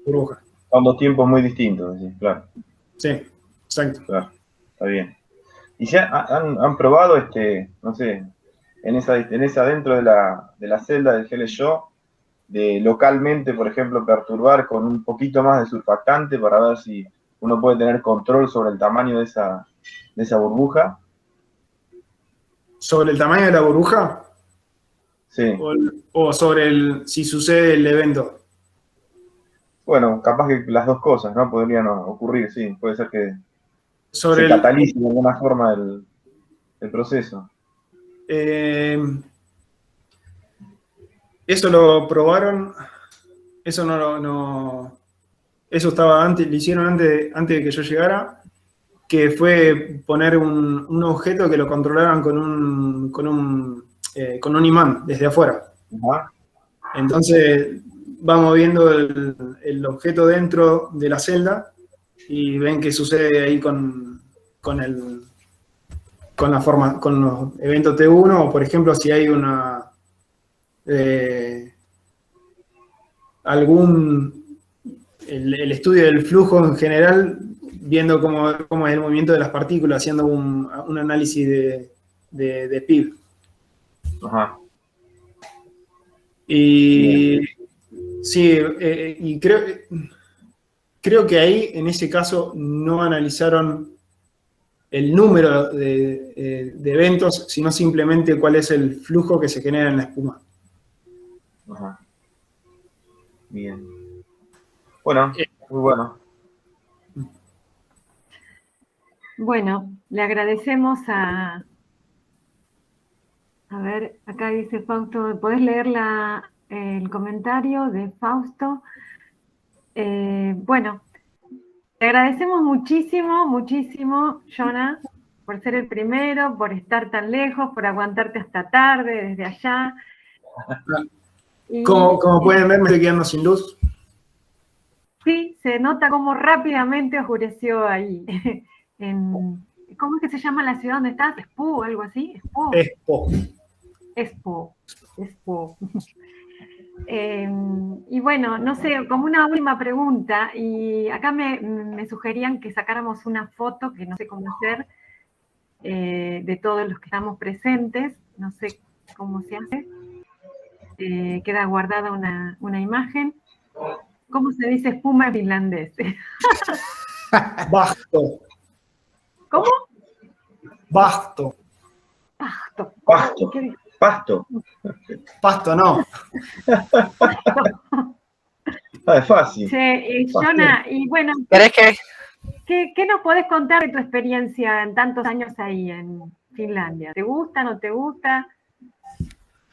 burbuja. Son dos tiempos muy distintos, ¿sí? Claro. Sí, exacto. Claro, está bien. ¿Y ya han probado, no sé, en esa dentro de la celda del GLShow, de localmente, por ejemplo, perturbar con un poquito más de surfactante para ver si uno puede tener control sobre el tamaño de esa burbuja? ¿Sobre el tamaño de la burbuja? Sí. ¿O sobre si sucede el evento? Bueno, capaz que las dos cosas, ¿no? Podrían ocurrir, sí. Puede ser que Sobre se catalice de alguna forma el proceso. Eso lo probaron, eso no eso estaba antes, lo hicieron antes de que yo llegara, que fue poner un objeto que lo controlaran con un imán desde afuera. Ajá. Entonces va moviendo el objeto dentro de la celda y ven qué sucede ahí con los eventos T1, o por ejemplo si hay el estudio del flujo en general, viendo cómo es el movimiento de las partículas, haciendo un análisis de PIB. Ajá. Y sí, y creo que ahí, en ese caso, no analizaron el número de eventos, sino simplemente cuál es el flujo que se genera en la espuma. Ajá. Bien. Bueno, muy bueno. Bueno, le agradecemos a ver, acá dice Fausto, ¿podés leer el comentario de Fausto? Bueno, te agradecemos muchísimo, muchísimo, Jonah, por ser el primero, por estar tan lejos, por aguantarte hasta tarde, desde allá. Como pueden ver, me estoy quedando sin luz. Sí, se nota cómo rápidamente oscureció ahí. ¿Cómo es que se llama la ciudad donde estás? ¿Espoo, algo así? Espoo. Y bueno, no sé, como una última pregunta, y acá me sugerían que sacáramos una foto, que no sé cómo hacer, de todos los que estamos presentes, no sé cómo se hace. Queda guardada una imagen. ¿Cómo se dice espuma en finlandés? Basto. ¿Cómo? Basto. Pasto. Pasto. Pasto. Pasto, no. Es fácil. Che, Jonah, y bueno, ¿qué nos podés contar de tu experiencia en tantos años ahí en Finlandia? ¿Te gusta, no te gusta?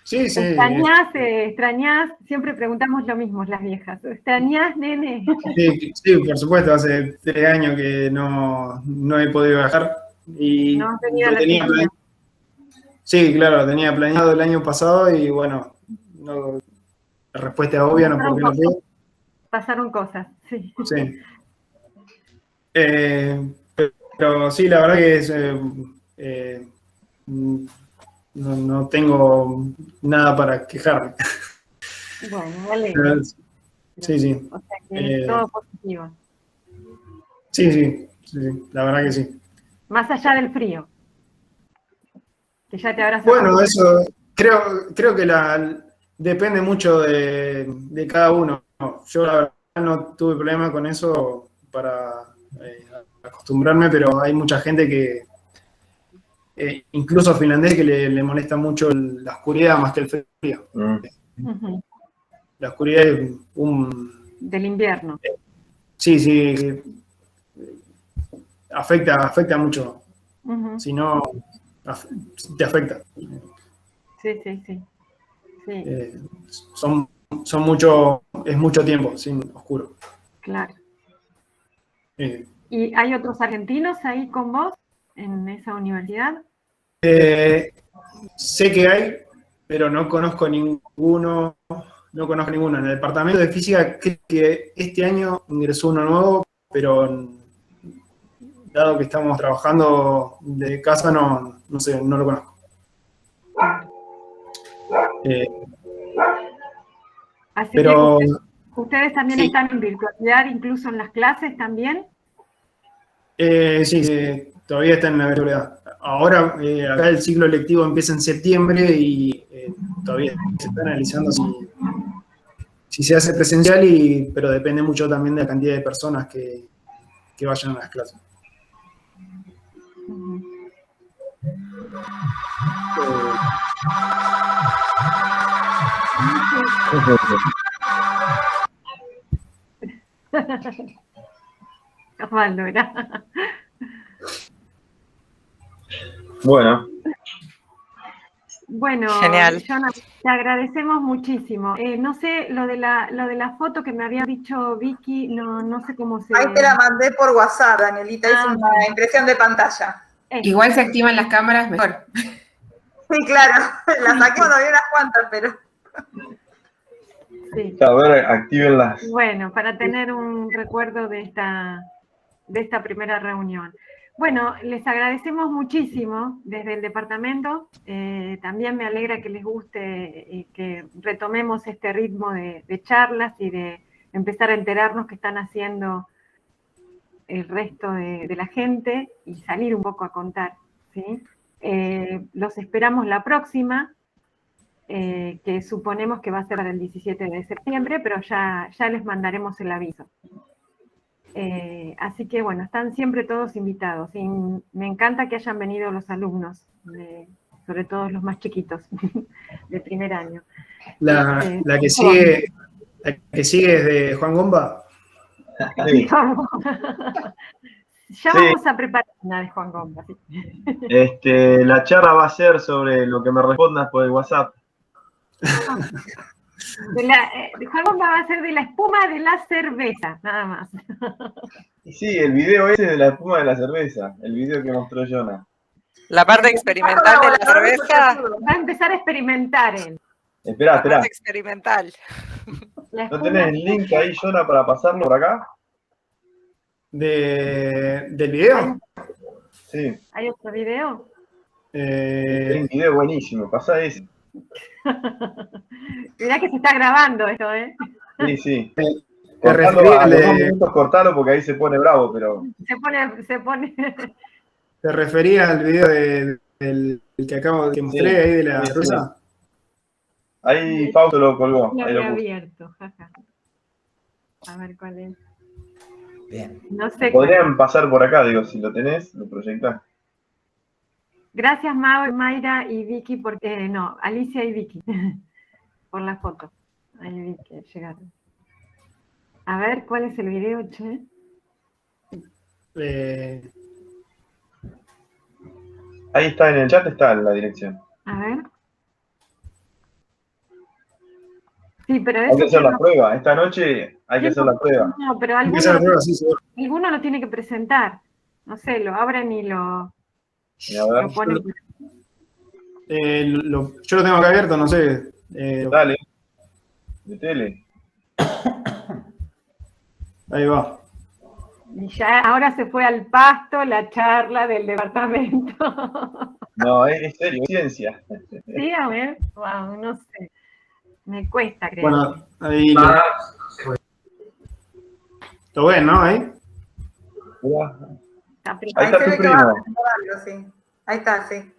Sí, sí. ¿Extrañás? Siempre preguntamos lo mismo las viejas. ¿Extrañás, nene? Sí, por supuesto. Hace 3 años que no he podido viajar. Y no has venido a la Argentina. Sí, claro, lo tenía planeado el año pasado y bueno, la respuesta es obvia, no porque no puedo. Pasaron cosas, sí. Sí. Pero sí, la verdad que es no tengo nada para quejarme. Bueno, me alegro. Sí, sí. O sea que todo positivo. Sí, la verdad que sí. Más allá del frío. Que ya te habrás Bueno, acostumbrado. eso creo que depende mucho de cada uno. Yo la verdad no tuve problema con eso para acostumbrarme, pero hay mucha gente que, incluso finlandés, que le molesta mucho la oscuridad más que el frío. Ujú. La oscuridad es Del invierno. Sí, afecta mucho. Ujú. Si no, te afecta. Sí. Es mucho tiempo sin oscuro. Claro. ¿Y hay otros argentinos ahí con vos en esa universidad? Sé que hay, pero no conozco ninguno. No conozco ninguno. En el departamento de física, creo que este año ingresó uno nuevo, pero dado que estamos trabajando de casa, no sé, no lo conozco. Así pero que ustedes también sí. están en virtualidad, incluso en las clases también. Sí, todavía está en la virtualidad. Ahora, acá el ciclo lectivo empieza en septiembre y todavía se está analizando si se hace presencial, pero depende mucho también de la cantidad de personas que vayan a las clases. Osvaldo, era. Bueno, Genial. Jonah, te agradecemos muchísimo. No sé, lo de la foto que me había dicho Vicky, no sé cómo se... Ahí te la mandé por WhatsApp, Danielita, hice una impresión de pantalla. Igual se activan las cámaras mejor. Sí, claro, la saqué cuando había unas cuantas, pero... Sí. A ver, actívenlas. Bueno, para tener un recuerdo de esta primera reunión. Bueno, les agradecemos muchísimo desde el departamento. También me alegra que les guste y que retomemos este ritmo de charlas y de empezar a enterarnos qué están haciendo el resto de la gente y salir un poco a contar, ¿sí? Los esperamos la próxima, que suponemos que va a ser para el 17 de septiembre, pero ya les mandaremos el aviso. Así que bueno, están siempre todos invitados y me encanta que hayan venido los alumnos, sobre todo los más chiquitos de primer año. La que sigue es de Juan Gomba. Sí. Ya vamos a preparar una de Juan Gomba. ¿Sí? La charla va a ser sobre lo que me respondas por el WhatsApp. Juan Gomba va a ser de la espuma de la cerveza, nada más. Sí, el video ese de la espuma de la cerveza, el video que mostró Jonah. La parte experimental de la cerveza. Va a empezar a experimentar él. Esperá. La parte experimental. ¿No tenés el link ahí, Jonah, para pasarlo por acá? ¿Del video? Sí. ¿Hay otro video? Hay un video buenísimo, pasá ese. Mirá que se está grabando esto, ¿eh? Sí. Te referí A los 2 minutos cortalo porque ahí se pone bravo, pero... Se pone... ¿Te referías al video del que mostré ahí de la rusa? Ahí Fausto lo colgó. Lo ahí había lo puso. abierto, jaja. A ver cuál es. Bien. No sé. Podrían pasar por acá, digo, si lo tenés, lo proyectás. Gracias, Mayra y Vicky, porque no, Alicia y Vicky, por la foto. Ahí vi que llegaron. A ver, ¿cuál es el video, che? Ahí está en el chat, está la dirección. A ver. Sí, pero Hay que hacer la prueba. Esta noche hay que hacer la prueba. No, pero alguno lo tiene que presentar. No sé, lo abren y lo ponen. Yo lo tengo acá abierto, no sé. Dale. De tele. Ahí va. Y ya ahora se fue al pasto la charla del departamento. No, es serio, es ciencia. Sí, a ver, wow, no sé. Me cuesta creer. Bueno, ahí lo ven, ¿no? Ahí. Mirá. Está Ahí Ahí está se tu ve que va primo. haciendo algo, sí. Ahí está, sí.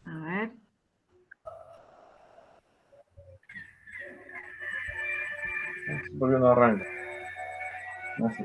A ver. ¿Por qué no arranca? No sé.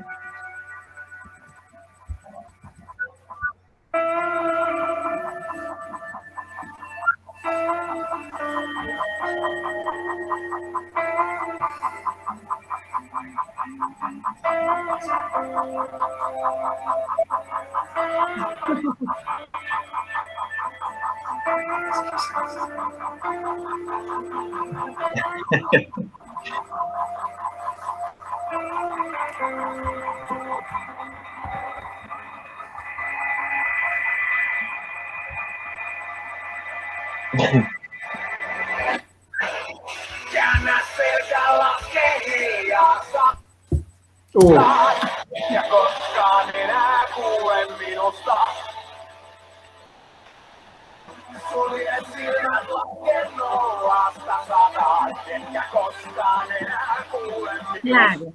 Claro.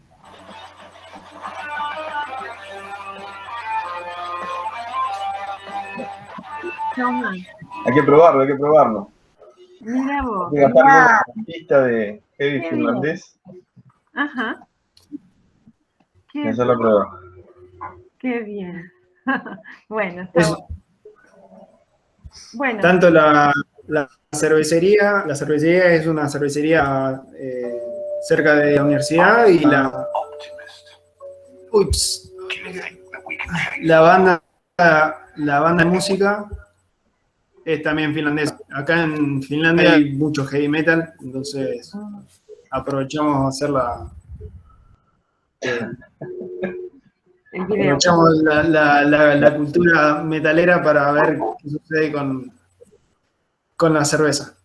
Toma. Hay que probarlo, hay que probarlo. Mira vos. Hay que gastar una pista de heavy Qué finlandés Ajá. y Qué, hacer la prueba. qué bien. Bueno, está Es- bueno. Bueno, Tanto la cervecería es una cervecería cerca de la universidad y ups, la banda de música es también finlandesa. Acá en Finlandia hay mucho heavy metal, entonces aprovechamos a hacer el video. aprovechamos la cultura metalera para ver qué sucede con la cerveza.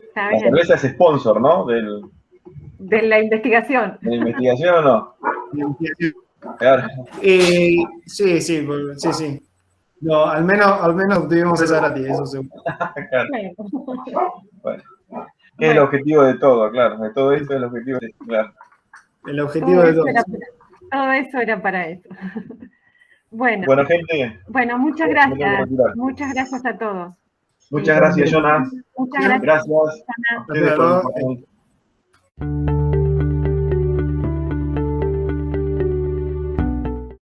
Está La bien. cerveza es sponsor, ¿no? De la investigación. ¿De la investigación o no? Claro. Sí. No, al menos obtuvimos esa gratis, eso seguro. Claro. Bueno. Que es el objetivo de todo, claro. De todo esto es el objetivo, claro. El objetivo de todo. Todo eso era para eso. Bueno, Bueno, gente. bueno, muchas me tengo que gracias. retirar. Muchas gracias a todos. Muchas gracias, Jonas. Muchas gracias. Gracias a Ana. ustedes por el